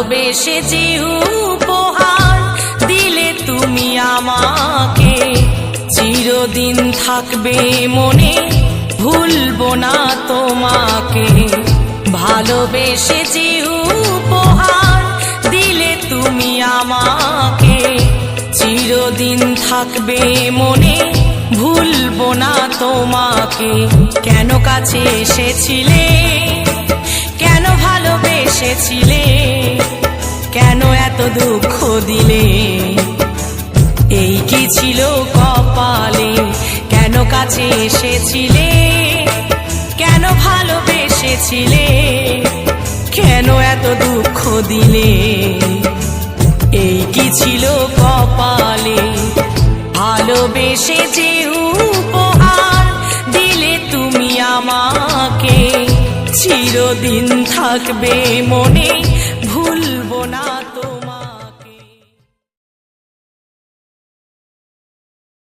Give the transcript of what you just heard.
ভালোবেসে যে উপহার দিলে তুমি আমাকে, চিরদিন থাকবে মনে, ভুলবো না তোমাকে। ভালোবেসে যে উপহার দিলে তুমি আমাকে, চিরদিন থাকবে মনে, ভুলবো না তোমাকে। কেন কাছে এসেছিলে, কেন ভালোবেসেছিলে, কেন এত দুঃখ দিলে, এই কি ছিল কপালে। কেন কাছে এসেছিলে, কেন ভালোবেসেছিলে, কেন এত দুঃখ দিলে, এই কি ছিল কপালে। ভালোবেসে যে উপহার দিলে তুমি আমাকে, চিরদিন থাকবে মনে,